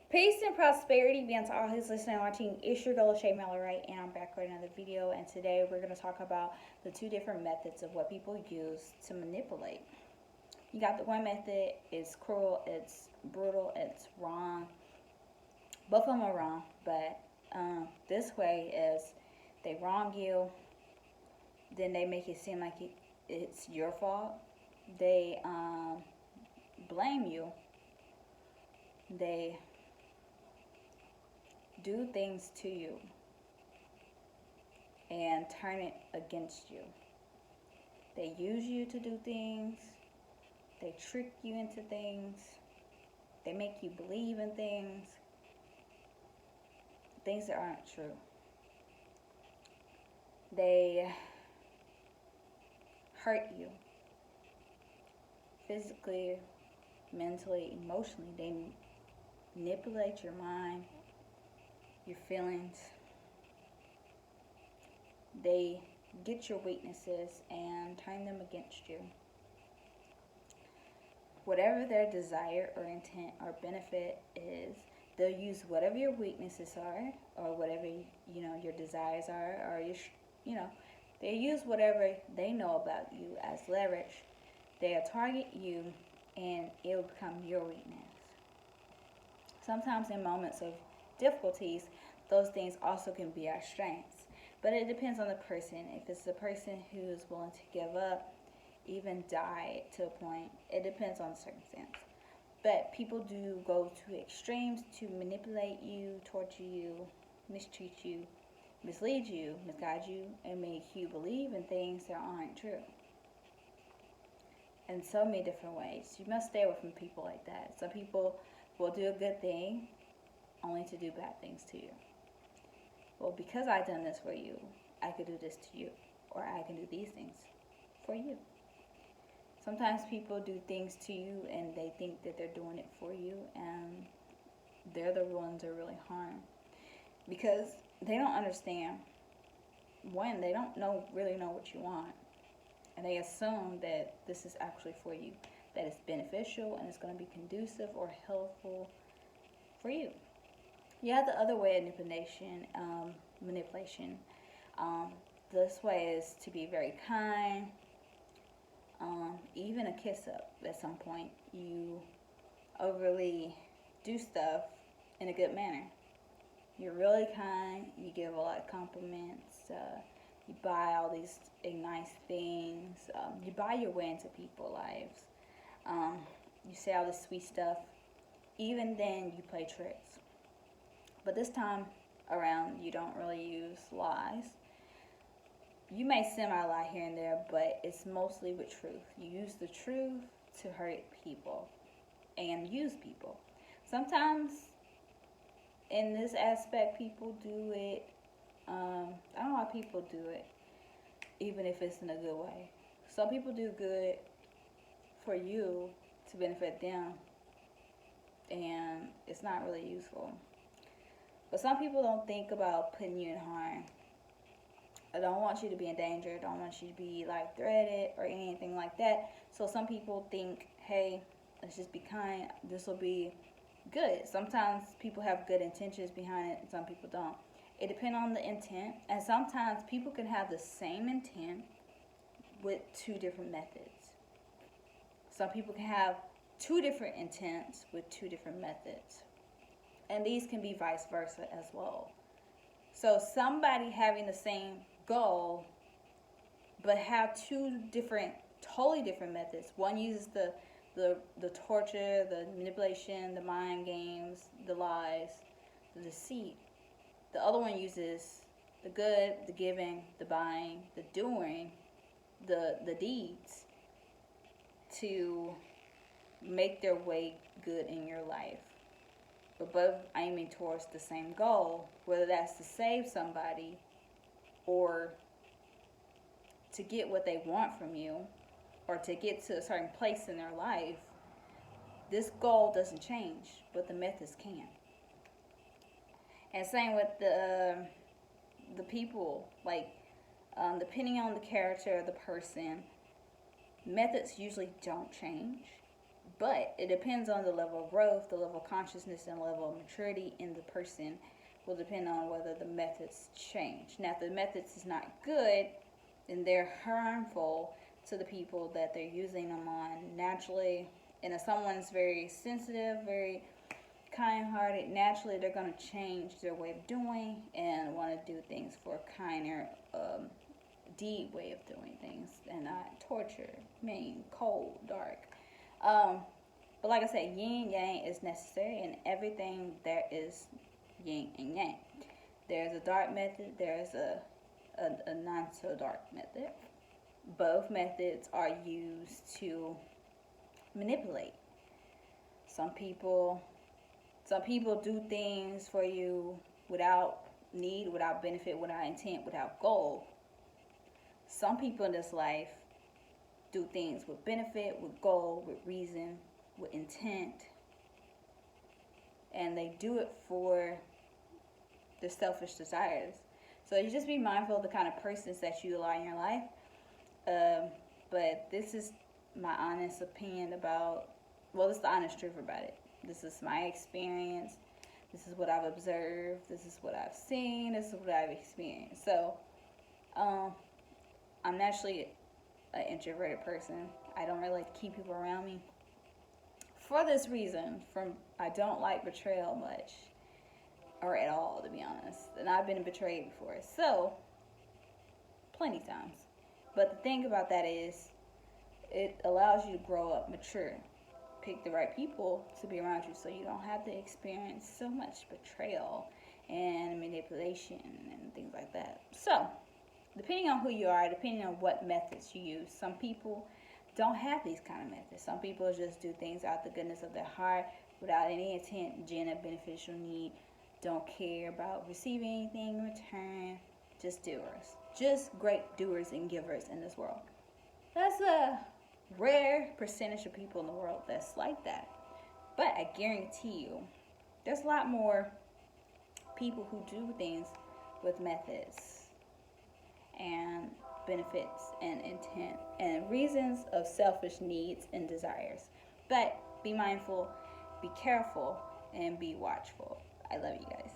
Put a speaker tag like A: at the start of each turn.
A: Peace and prosperity be unto all who's listening and watching. It's your girl, Cashapp LaShaWright, and I'm back with another video. And today we're going to talk about the two different methods of what people use to manipulate. You got the one method, it's cruel, it's brutal, it's wrong. Both of them are wrong, but this way is they wrong you, then they make it seem like it's your fault. They blame you. They do things to you and turn it against you. They use you to do things. They trick you into things. They make you believe in things that aren't true. They hurt you physically, mentally, emotionally. They manipulate your mind, your feelings. They get your weaknesses and turn them against you. Whatever their desire or intent or benefit is, they'll use whatever your weaknesses are or whatever your desires are, or they use whatever they know about you as leverage. They'll target you and it will become your weakness. Sometimes in moments of difficulties, those things also can be our strengths. But it depends on the person. If it's a person who is willing to give up, even die to a point, it depends on the circumstance. But people do go to extremes to manipulate you, torture you, mistreat you, mislead you, misguide you, and make you believe in things that aren't true. In so many different ways. You must stay away from people like that. Some people will do a good thing only to do bad things to you. Well, because I've done this for you, I could do this to you, or I can do these things for you. Sometimes people do things to you and they think that they're doing it for you, and they're the ones that really harm, because they don't understand. One, they don't really know what you want, and they assume that this is actually for you, that it's beneficial and it's going to be conducive or helpful for you. You have the other way of manipulation. This way is to be very kind. Even a kiss up at some point. You overly do stuff in a good manner. You're really kind. You give a lot of compliments. You buy all these nice things. You buy your way into people's lives. You say all this sweet stuff. Even then, you play tricks. But this time around, you don't really use lies. You may semi-lie here and there, but it's mostly with truth. You use the truth to hurt people and use people. Sometimes in this aspect, people do it. I don't know why people do it, even if it's in a good way. Some people do good for you to benefit them, and it's not really useful. But some people don't think about putting you in harm. I don't want you to be in danger. I don't want you to be like threatened or anything like that. So some people think, hey, let's just be kind. This will be good. Sometimes people have good intentions behind it, and some people don't. It depends on the intent. And sometimes people can have the same intent with two different methods. Some people can have two different intents with two different methods. And these can be vice versa as well. So somebody having the same goal but have two different, totally different methods. One uses the torture, the manipulation, the mind games, the lies, the deceit. The other one uses the good, the giving, the buying, the doing, the deeds to make their way good in your life. But both aiming towards the same goal, whether that's to save somebody or to get what they want from you or to get to a certain place in their life. This goal doesn't change, but the methods can. And same with the people, like depending on the character of the person, methods usually don't change, But it depends on the level of growth, the level of consciousness, and level of maturity in the person will depend on whether the methods change. Now, if the methods is not good, then they're harmful to the people that they're using them on naturally. And if someone's very sensitive, very kind-hearted, naturally they're going to change their way of doing and want to do things for a kinder, deep way of doing things, and not torture, mean, cold, dark. But like I said, yin yang is necessary in everything. There is yin and yang. There's a dark method, there's a not so dark method. Both methods are used to manipulate. Some people do things for you without need, without benefit, without intent, without goal. Some people in this life do things with benefit, with goal, with reason, with intent, and they do it for their selfish desires. So you just be mindful of the kind of persons that you allow in your life. But this is my honest opinion about, well, this is the honest truth about it. This is my experience. This is what I've observed. This is what I've seen. This is what I've experienced. So, I'm naturally an introverted person. I don't really like to keep people around me. For this reason, I don't like betrayal much, or at all, to be honest. And I've been betrayed before, so plenty of times. But the thing about that is, it allows you to grow up mature. Pick the right people to be around you so you don't have to experience so much betrayal and manipulation and things like that. So, depending on who you are, depending on what methods you use, some people don't have these kind of methods. Some people just do things out the goodness of their heart without any intent, agenda, beneficial need, don't care about receiving anything in return, just doers. Just great doers and givers in this world. That's a rare percentage of people in the world that's like that. But I guarantee you, there's a lot more people who do things with methods and benefits and intent and reasons of selfish needs and desires. But be mindful, be careful, and be watchful. I love you guys.